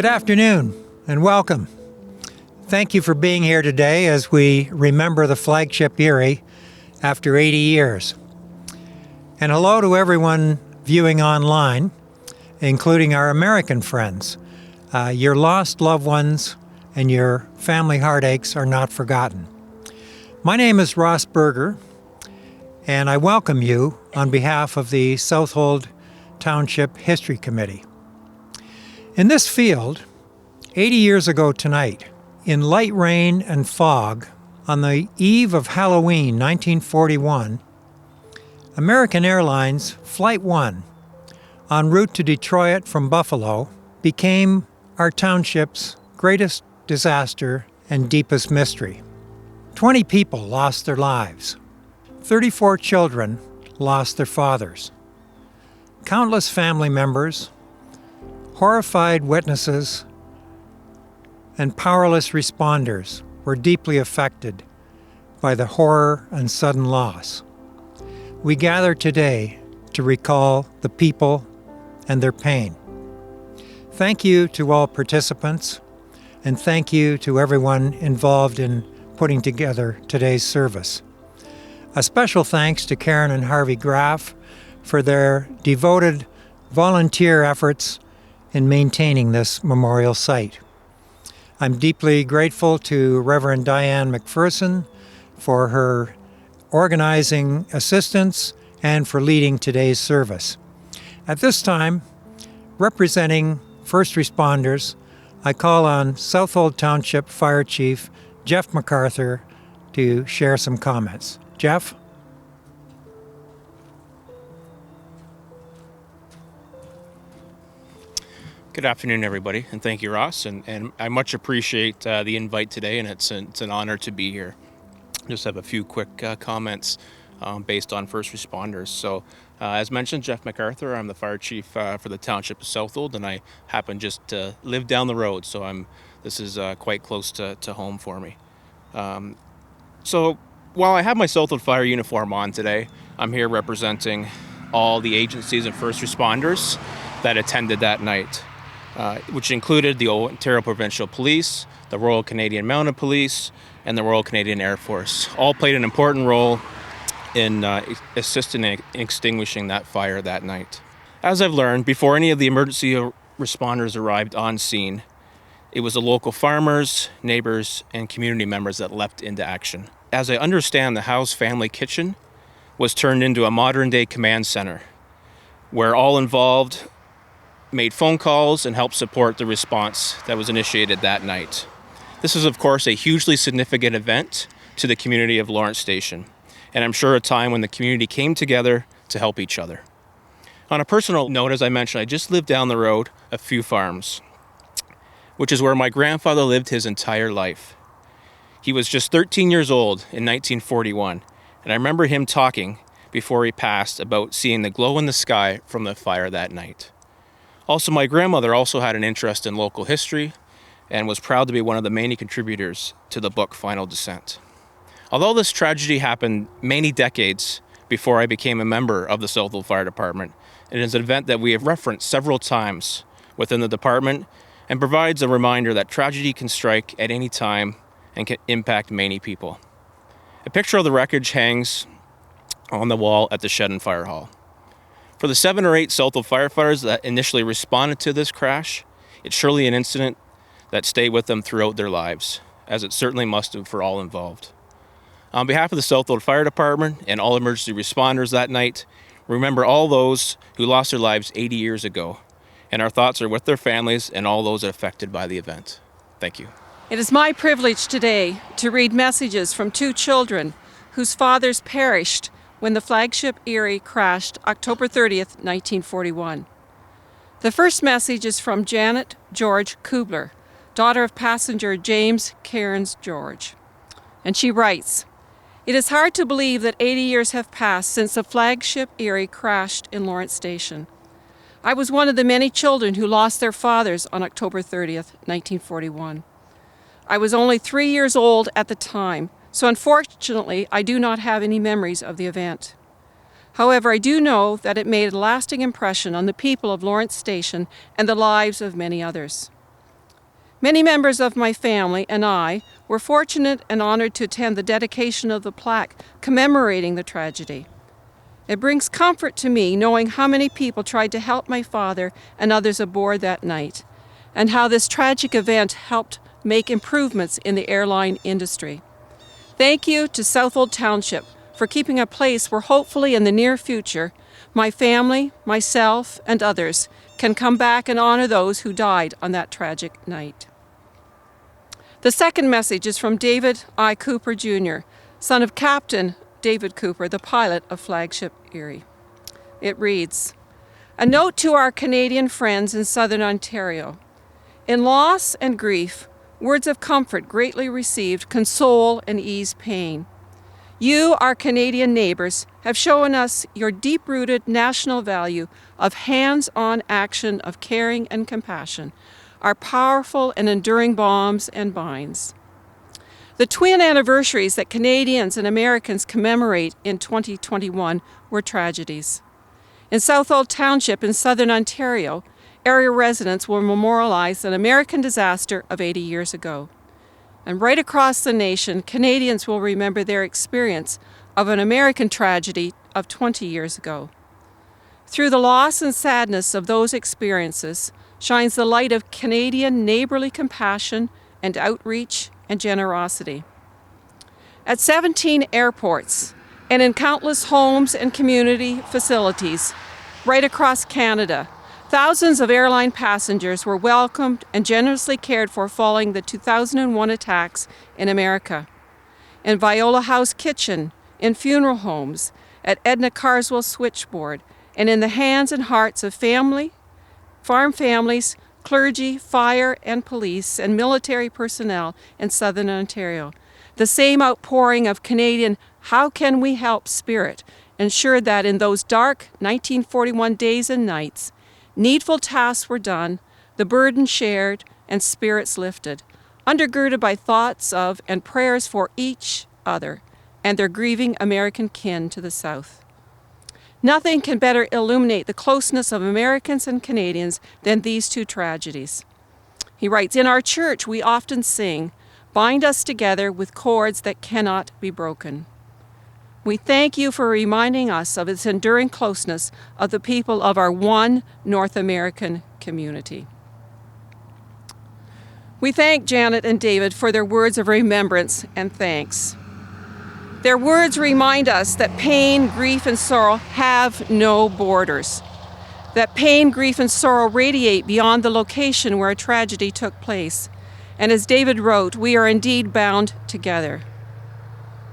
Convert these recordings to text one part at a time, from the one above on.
Good afternoon and welcome. Thank you for being here today as we remember the Flagship Erie after 80 years. And hello to everyone viewing online, including our American friends. Your lost loved ones and your family heartaches are not forgotten. My name is Ross Berger, and I welcome you on behalf of the Southwold Township History Committee. In this field, 80 years ago tonight, in light rain and fog, on the eve of Halloween 1941, American Airlines Flight 1, en route to Detroit from Buffalo, became our township's greatest disaster and deepest mystery. 20 people lost their lives. 34 children lost their fathers. Countless family members, horrified witnesses, and powerless responders were deeply affected by the horror and sudden loss. We gather today to recall the people and their pain. Thank you to all participants, and thank you to everyone involved in putting together today's service. A special thanks to Karen and Harvey Graff for their devoted volunteer efforts in maintaining this memorial site. I'm deeply grateful to Reverend Diane McPherson for her organizing assistance and for leading today's service. At this time, representing first responders, I call on Southwold Township Fire Chief Jeff MacArthur to share some comments. Jeff? Good afternoon, everybody, and thank you, Ross. And I much appreciate the invite today, and it's an honor to be here. Just have a few quick comments based on first responders. So, as mentioned, Jeff MacArthur. I'm the fire chief for the Township of Southwold, and I happen just to live down the road. So this is quite close to home for me. So while I have my Southwold Fire uniform on today, I'm here representing all the agencies and first responders that attended that night. Which included the Ontario Provincial Police, the Royal Canadian Mounted Police, and the Royal Canadian Air Force. All played an important role in assisting in extinguishing that fire that night. As I've learned, before any of the emergency responders arrived on scene, it was the local farmers, neighbors, and community members that leapt into action. As I understand, the Howe's Family Kitchen was turned into a modern-day command center, where all involved made phone calls and helped support the response that was initiated that night. This is, of course, a hugely significant event to the community of Lawrence Station, and I'm sure a time when the community came together to help each other. On a personal note, as I mentioned, I just lived down the road a few farms, which is where my grandfather lived his entire life. He was just 13 years old in 1941, and I remember him talking before he passed about seeing the glow in the sky from the fire that night. Also, my grandmother also had an interest in local history and was proud to be one of the many contributors to the book Final Descent. Although this tragedy happened many decades before I became a member of the Southwold Fire Department, it is an event that we have referenced several times within the department and provides a reminder that tragedy can strike at any time and can impact many people. A picture of the wreckage hangs on the wall at the Shed and Fire Hall. For the 7 or 8 Southwold firefighters that initially responded to this crash, it's surely an incident that stayed with them throughout their lives, as it certainly must have for all involved. On behalf of the Southwold Fire Department and all emergency responders that night, remember all those who lost their lives 80 years ago, and our thoughts are with their families and all those affected by the event. Thank you. It is my privilege today to read messages from 2 children whose fathers perished when the Flagship Erie crashed October 30th, 1941. The first message is from Janet George Kubler, daughter of passenger James Cairns George. And she writes, "It is hard to believe that 80 years have passed since the Flagship Erie crashed in Lawrence Station. I was one of the many children who lost their fathers on October 30th, 1941. I was only 3 years old at the time, so unfortunately I do not have any memories of the event. However, I do know that it made a lasting impression on the people of Lawrence Station and the lives of many others. Many members of my family and I were fortunate and honored to attend the dedication of the plaque commemorating the tragedy. It brings comfort to me knowing how many people tried to help my father and others aboard that night, and how this tragic event helped make improvements in the airline industry. Thank you to Southwold Township for keeping a place where hopefully in the near future, my family, myself, and others can come back and honor those who died on that tragic night. The second message is from David I. Cooper, Jr., son of Captain David Cooper, the pilot of Flagship Erie. It reads, "A note to our Canadian friends in Southern Ontario. In loss and grief, words of comfort greatly received console and ease pain. You, our Canadian neighbors, have shown us your deep-rooted national value of hands-on action of caring and compassion, our powerful and enduring bonds and binds. The twin anniversaries that Canadians and Americans commemorate in 2021 were tragedies. In Southwold Township in Southern Ontario, area residents will memorialize an American disaster of 80 years ago. And right across the nation, Canadians will remember their experience of an American tragedy of 20 years ago. Through the loss and sadness of those experiences shines the light of Canadian neighborly compassion and outreach and generosity. At 17 airports and in countless homes and community facilities right across Canada, thousands of airline passengers were welcomed and generously cared for following the 2001 attacks in America. In Viola House Kitchen, in funeral homes, at Edna Carswell Switchboard, and in the hands and hearts of farm families, clergy, fire and police, and military personnel in Southern Ontario. The same outpouring of Canadian "how can we help" spirit ensured that in those dark 1941 days and nights, needful tasks were done, the burden shared, and spirits lifted, undergirded by thoughts of and prayers for each other and their grieving American kin to the South. Nothing can better illuminate the closeness of Americans and Canadians than these two tragedies. He writes, "In our church we often sing, 'Bind us together with cords that cannot be broken.' We thank you for reminding us of its enduring closeness of the people of our one North American community." We thank Janet and David for their words of remembrance and thanks. Their words remind us that pain, grief, and sorrow have no borders. That pain, grief, and sorrow radiate beyond the location where a tragedy took place. And as David wrote, we are indeed bound together.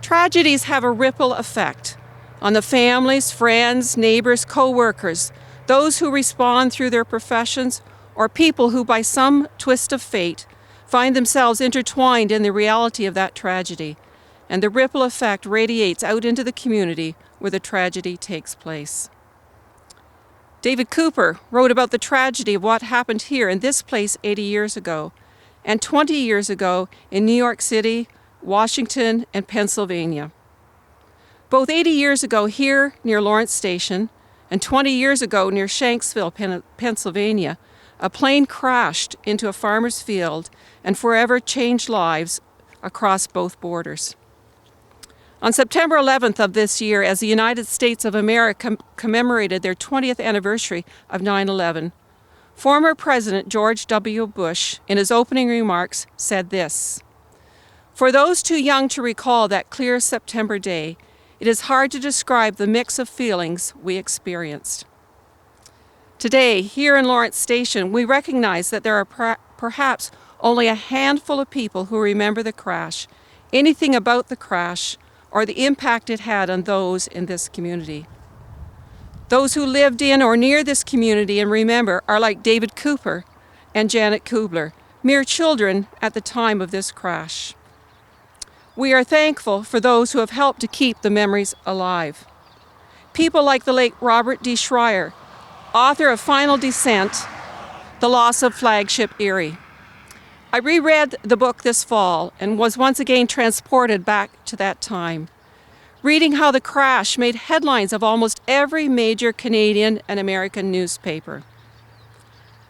Tragedies have a ripple effect on the families, friends, neighbors, co-workers, those who respond through their professions, or people who by some twist of fate find themselves intertwined in the reality of that tragedy. And the ripple effect radiates out into the community where the tragedy takes place. David Cooper wrote about the tragedy of what happened here in this place 80 years ago, and 20 years ago in New York City, Washington, and Pennsylvania. Both 80 years ago here near Lawrence Station, and 20 years ago near Shanksville, Pennsylvania, a plane crashed into a farmer's field and forever changed lives across both borders. On September 11th of this year, as the United States of America commemorated their 20th anniversary of 9/11, former President George W. Bush, in his opening remarks, said this: "For those too young to recall that clear September day, it is hard to describe the mix of feelings we experienced." Today, here in Lawrence Station, we recognize that there are perhaps only a handful of people who remember the crash, anything about the crash, or the impact it had on those in this community. Those who lived in or near this community and remember are like David Cooper and Janet Kubler, mere children at the time of this crash. We are thankful for those who have helped to keep the memories alive. People like the late Robert D. Schreier, author of Final Descent, The Loss of Flagship Erie. I reread the book this fall and was once again transported back to that time, reading how the crash made headlines of almost every major Canadian and American newspaper.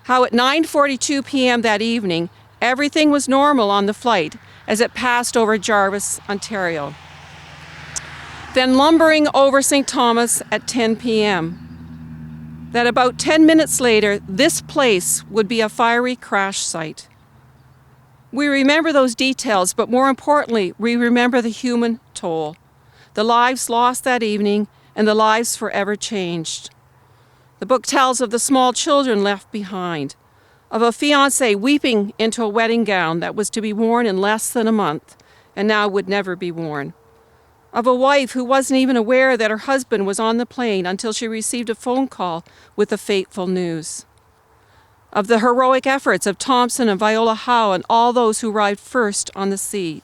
How at 9:42 p.m. that evening, Everything was normal on the flight as it passed over Jarvis, Ontario. Then lumbering over St. Thomas at 10 p.m. That about 10 minutes later, this place would be a fiery crash site. We remember those details, but more importantly, we remember the human toll, the lives lost that evening, and the lives forever changed. The book tells of the small children left behind, of a fiancé weeping into a wedding gown that was to be worn in less than a month and now would never be worn, of a wife who wasn't even aware that her husband was on the plane until she received a phone call with the fateful news, of the heroic efforts of Thompson and Viola Howe and all those who arrived first on the scene,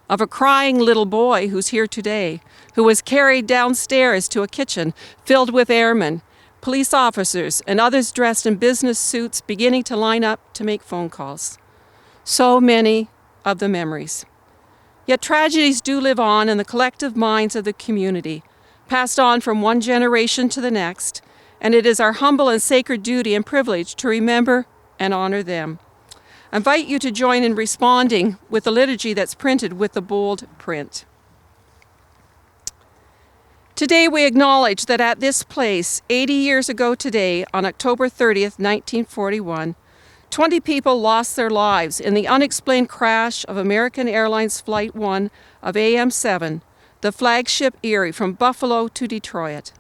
of a crying little boy who's here today, who was carried downstairs to a kitchen filled with airmen, police officers, and others dressed in business suits beginning to line up to make phone calls. So many of the memories. Yet tragedies do live on in the collective minds of the community, passed on from one generation to the next, and it is our humble and sacred duty and privilege to remember and honor them. I invite you to join in responding with the liturgy that's printed with the bold print. Today we acknowledge that at this place, 80 years ago today, on October 30th, 1941, 20 people lost their lives in the unexplained crash of American Airlines Flight 1 of AM7, the Flagship Erie, from Buffalo to Detroit.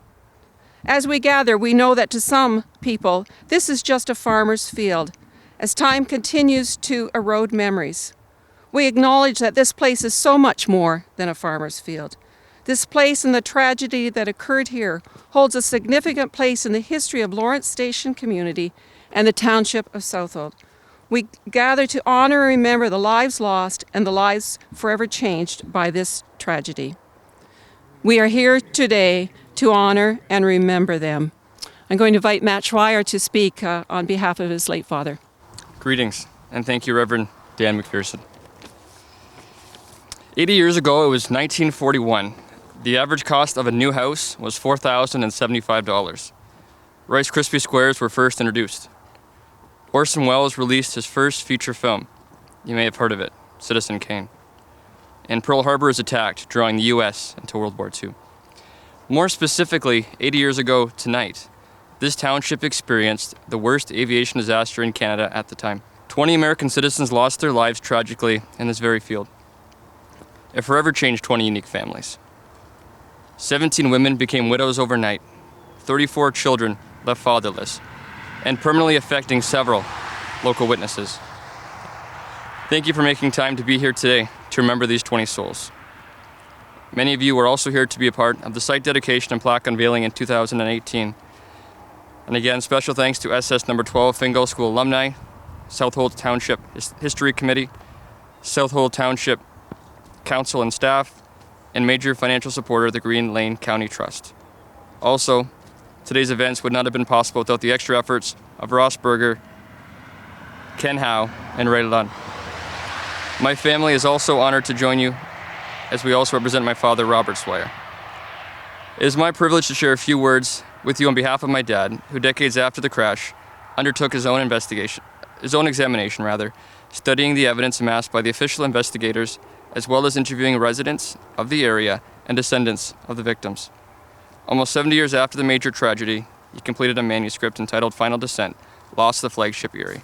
As we gather, we know that to some people, this is just a farmer's field, as time continues to erode memories. We acknowledge that this place is so much more than a farmer's field. This place and the tragedy that occurred here holds a significant place in the history of Lawrence Station community and the Township of Southwold. We gather to honor and remember the lives lost and the lives forever changed by this tragedy. We are here today to honor and remember them. I'm going to invite Matt Schreier to speak on behalf of his late father. Greetings, and thank you, Reverend Dan McPherson. 80 years ago, it was 1941. The average cost of a new house was $4,075. Rice Krispie Squares were first introduced. Orson Welles released his first feature film. You may have heard of it, Citizen Kane. And Pearl Harbor is attacked, drawing the U.S. into World War II. More specifically, 80 years ago tonight, this township experienced the worst aviation disaster in Canada at the time. 20 American citizens lost their lives tragically in this very field. It forever changed 20 unique families. 17 women became widows overnight. 34 children left fatherless, and permanently affecting several local witnesses. Thank you for making time to be here today to remember these 20 souls. Many of you were also here to be a part of the site dedication and plaque unveiling in 2018. And again, special thanks to SS number 12 Fingal School alumni, Southwold Township History Committee, Southwold Township Council and staff, and major financial supporter, the Green Lane County Trust. Also, today's events would not have been possible without the extra efforts of Ross Berger, Ken Howe, and Ray Lunn. My family is also honored to join you as we also represent my father, Robert Swire. It is my privilege to share a few words with you on behalf of my dad, who decades after the crash undertook his own examination, studying the evidence amassed by the official investigators, as well as interviewing residents of the area and descendants of the victims. Almost 70 years after the major tragedy, he completed a manuscript entitled Final Descent, Lost the Flagship Erie.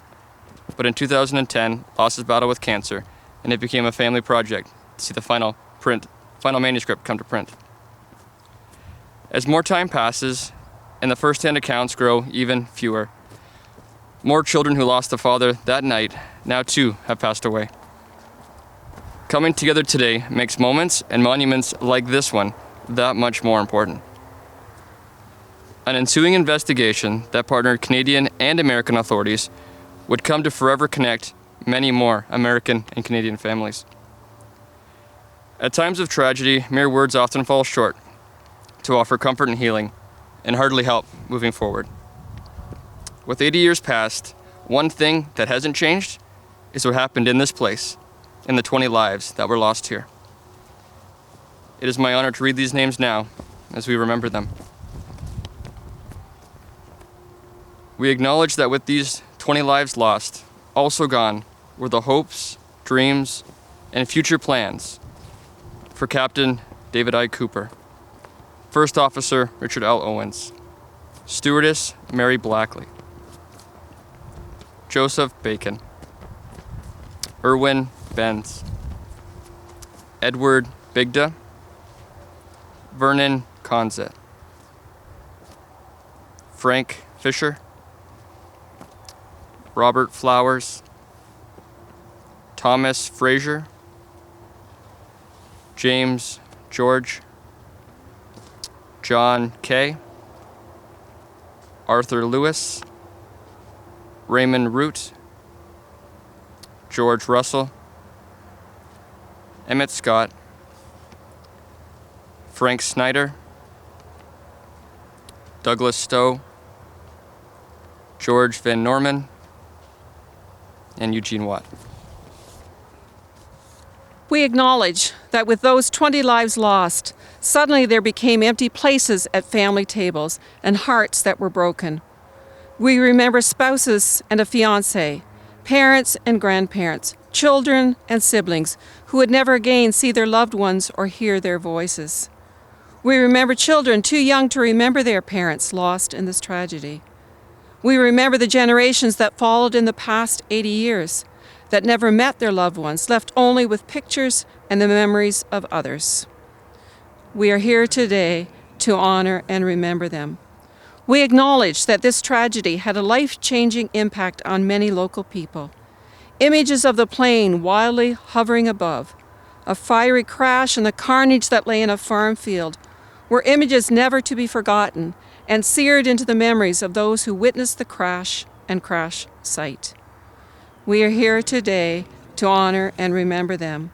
But in 2010, lost his battle with cancer, and it became a family project to see the final manuscript come to print. As more time passes and the first-hand accounts grow even fewer, more children who lost a father that night now too have passed away. Coming together today makes moments and monuments like this one that much more important. An ensuing investigation that partnered Canadian and American authorities would come to forever connect many more American and Canadian families. At times of tragedy, mere words often fall short to offer comfort and healing, and hardly help moving forward. With 80 years past, one thing that hasn't changed is what happened in this place, in the 20 lives that were lost here. It is my honor to read these names now as we remember them. We acknowledge that with these 20 lives lost, also gone were the hopes, dreams, and future plans for Captain David I. Cooper, First Officer Richard L. Owens, Stewardess Mary Blackley, Joseph Bacon, Irwin Benz, Edward Bigda, Vernon Conzet, Frank Fisher, Robert Flowers, Thomas Fraser, James George, John Kay, Arthur Lewis, Raymond Root, George Russell, Emmett Scott, Frank Snyder, Douglas Stowe, George Van Norman, and Eugene Watt. We acknowledge that with those 20 lives lost, suddenly there became empty places at family tables and hearts that were broken. We remember spouses and a fiancé, parents and grandparents, children and siblings who would never again see their loved ones or hear their voices. We remember children too young to remember their parents lost in this tragedy. We remember the generations that followed in the past 80 years, that never met their loved ones, left only with pictures and the memories of others. We are here today to honor and remember them. We acknowledge that this tragedy had a life-changing impact on many local people. Images of the plane wildly hovering above, a fiery crash and the carnage that lay in a farm field were images never to be forgotten and seared into the memories of those who witnessed the crash and crash site. We are here today to honor and remember them.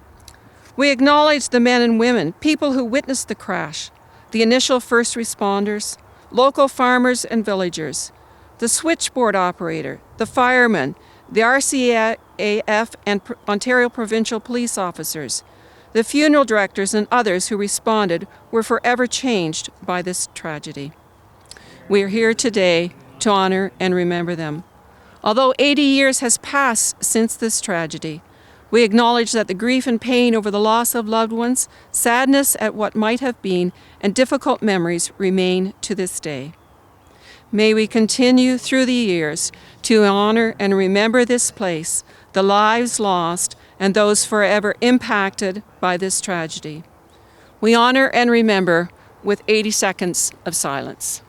We acknowledge the men and women, people who witnessed the crash, the initial first responders, local farmers and villagers, the switchboard operator, the firemen, the RCAF and Ontario Provincial Police officers, the funeral directors and others who responded were forever changed by this tragedy. We are here today to honor and remember them. Although 80 years has passed since this tragedy, we acknowledge that the grief and pain over the loss of loved ones, sadness at what might have been, and difficult memories remain to this day. May we continue through the years to honor and remember this place, the lives lost, and those forever impacted by this tragedy. We honor and remember with 80 seconds of silence.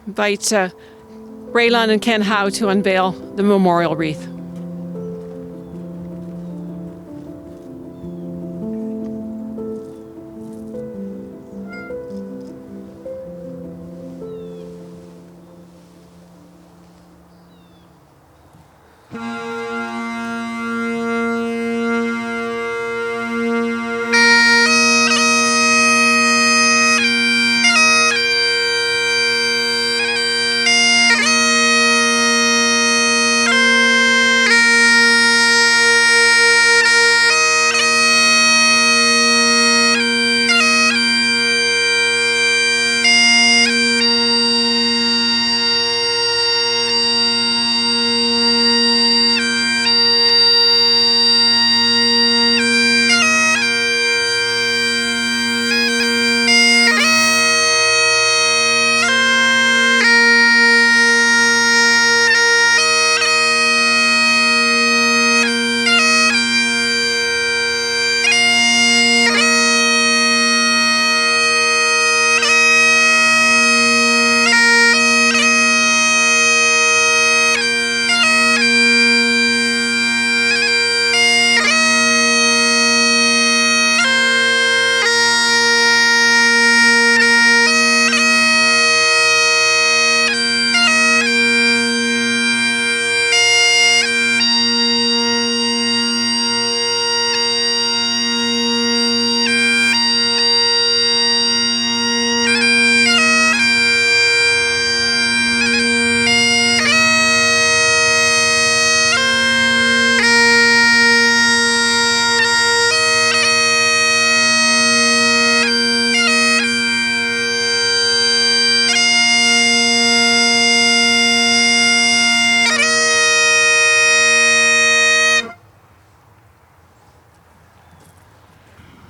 Invite Raylon and Ken Howe to unveil the memorial wreath.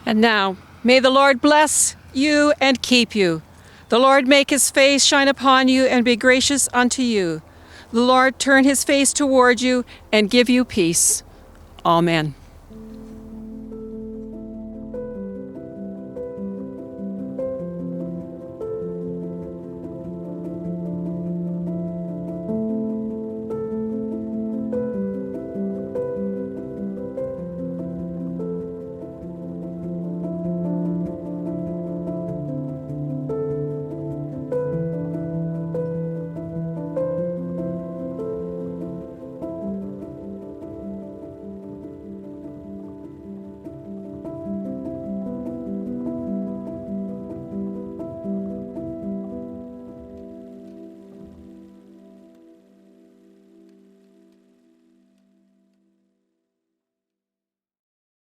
And now, may the Lord bless you and keep you. The Lord make his face shine upon you and be gracious unto you. The Lord turn his face toward you and give you peace. Amen.